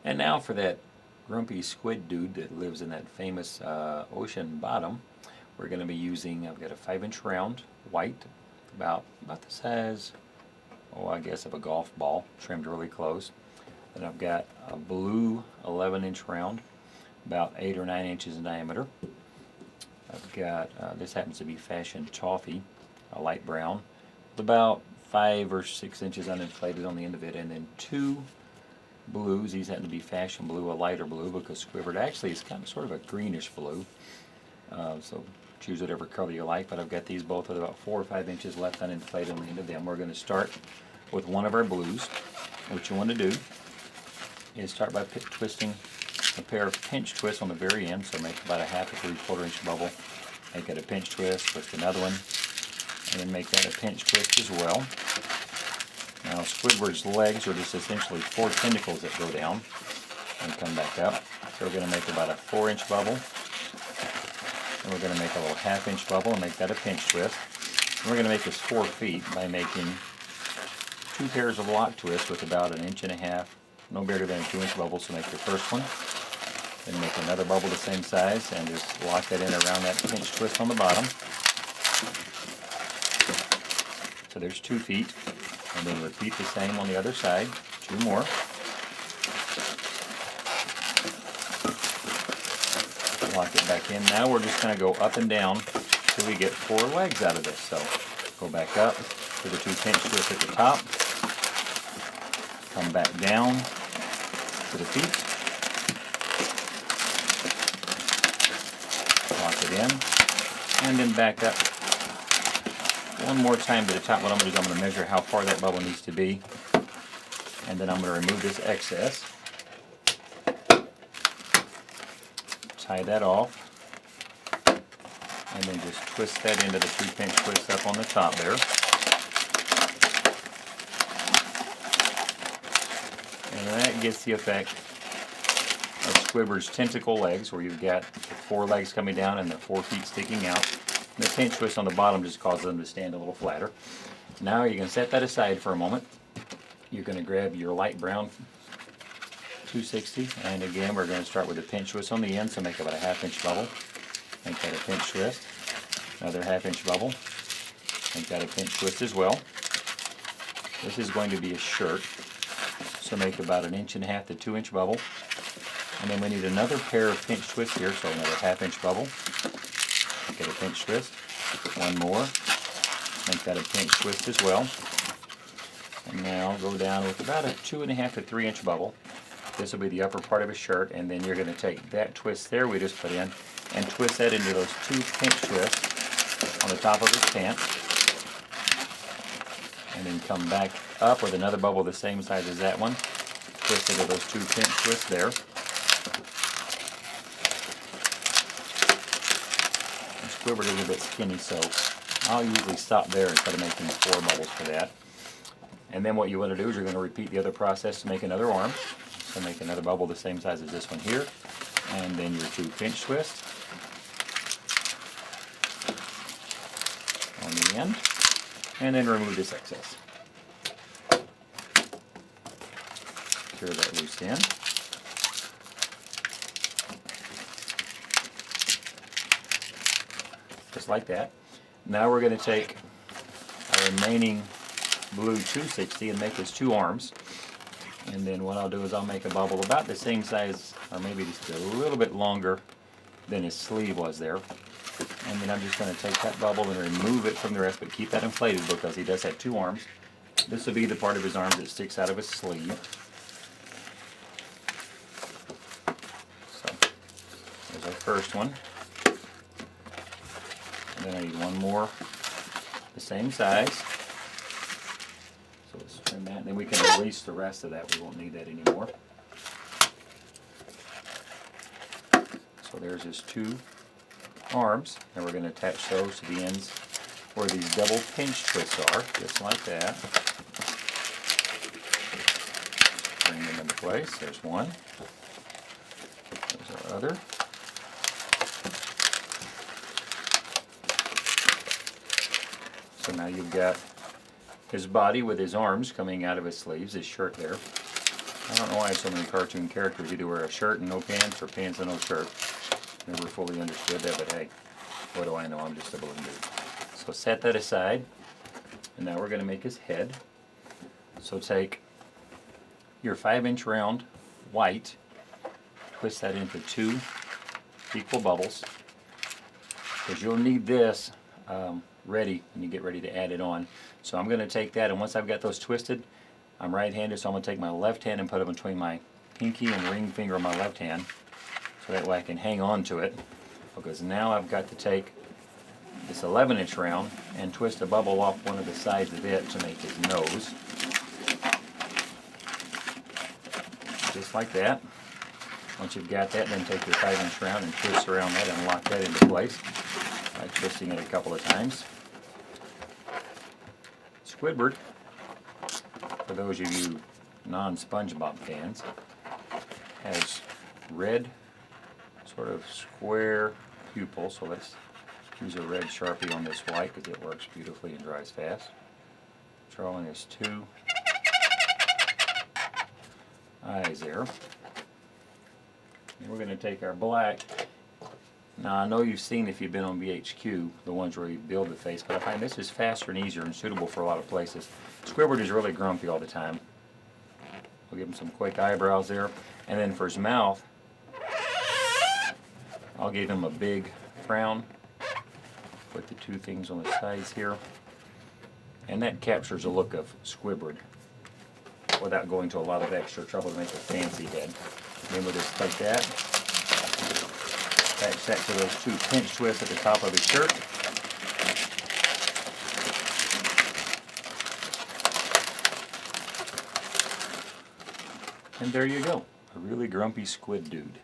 And now for that grumpy squid dude that lives in that famous ocean bottom, we're going to be using, I've got a 5-inch round, white, about the size, oh I guess of a golf ball, trimmed really close. Then I've got a blue 11-inch round, about 8 or 9 inches in diameter. I've got, this happens to be Fashion Toffee, a light brown, with about 5 or 6 inches uninflated on the end of it, and then two blues. These happen to be Fashion Blue, a lighter blue, because Squidward actually is kind of sort of a greenish blue. So choose whatever color you like, but I've got these both with about 4 or 5 inches left uninflated on the end of them. We're going to start with one of our blues. What you want to do is start by twisting a pair of pinch twists on the very end, so make about a 1/2 to 3/4 inch bubble. Make it a pinch twist, twist another one, and then make that a pinch twist as well. Now Squidward's legs are just essentially 4 tentacles that go down and come back up. So we're going to make about a 4-inch bubble, and we're going to make a little 1/2 inch bubble and make that a pinch twist. And we're going to make this 4 feet by making 2 pairs of lock twists with about 1.5 inches, no bigger than a 2-inch bubble. So make your first one, then make another bubble the same size, and just lock that in around that pinch twist on the bottom. So there's 2 feet, and then repeat the same on the other side, 2 more. Lock it back in. Now we're just going to go up and down till we get 4 legs out of this. So go back up to the 2 pinch twists at the top, come back down to the feet, lock it in, and then back up one more time to the top. What I'm going to do is I'm going to measure how far that bubble needs to be, and then I'm going to remove this excess, tie that off, and then just twist that into the 2 pinch twists up on the top there. And that gets the effect of Squidward's tentacle legs, where you've got the 4 legs coming down and the 4 feet sticking out. And the pinch twist on the bottom just causes them to stand a little flatter. Now you can set that aside for a moment. You're going to grab your light brown 260, and again we're going to start with a pinch twist on the end, so make about a 1/2 inch bubble. Make that a pinch twist. Another 1/2 inch bubble. Make that a pinch twist as well. This is going to be a shirt, so make about 1.5 inches to 2-inch bubble. And then we need another pair of pinch twists here, so another 1/2 inch bubble. Get a pinch twist. One more. Make that a pinch twist as well. And now go down with about a 2.5 to 3-inch bubble. This will be the upper part of a shirt, and then you're going to take that twist there we just put in and twist that into those 2 pinch twists on the top of his pants. And then come back up with another bubble the same size as that one. Twist into those 2 pinch twists there. Squidward is a bit skinny, so I'll usually stop there instead of making 4 bubbles for that. And then what you want to do is you're going to repeat the other process to make another arm. So make another bubble the same size as this one here, and then your 2 pinch twists on the end, and then remove this excess. Tear that loose end. Just like that. Now we're going to take our remaining blue 260 and make this 2 arms. And then what I'll do is I'll make a bubble about the same size, or maybe just a little bit longer than his sleeve was there. And then I'm just going to take that bubble and remove it from the rest, but keep that inflated because he does have 2 arms. This will be the part of his arms that sticks out of his sleeve. So there's our first one. And then I need one more the same size. So let's trim that, and then we can release the rest of that. We won't need that anymore. So there's his 2 arms, and we're going to attach those to the ends where these double pinch twists are, just like that. Bring them into place. There's one. There's our other. So now you've got his body with his arms coming out of his sleeves, his shirt there. I don't know why so many cartoon characters either wear a shirt and no pants or pants and no shirt. Never fully understood that, but hey, what do I know? I'm just a balloon dude. So set that aside, and now we're going to make his head. So take your 5-inch round white, twist that into 2 equal bubbles, because you'll need this ready when you get ready to add it on. So I'm going to take that, and once I've got those twisted, I'm right-handed, so I'm going to take my left hand and put it between my pinky and ring finger of my left hand, so that way I can hang on to it, because now I've got to take this 11-inch round and twist a bubble off one of the sides of it to make his nose. Just like that. Once you've got that, then take your 5-inch round and twist around that and lock that into place by twisting it a couple of times. Squidward, for those of you non-SpongeBob fans, has red sort of square pupils, so let's use a red Sharpie on this white because it works beautifully and dries fast. Drawing his 2 eyes there. And we're going to take our black. Now I know you've seen, if you've been on BHQ, the ones where you build the face, but I find this is faster and easier and suitable for a lot of places. Squidward is really grumpy all the time. We'll give him some quick eyebrows there. And then for his mouth, I'll give him a big frown. Put the 2 things on the sides here. And that captures a look of Squidward without going to a lot of extra trouble to make a fancy head. Then we'll just take that, attach that to those 2 pinch twists at the top of his shirt. And there you go, a really grumpy Squid Dude.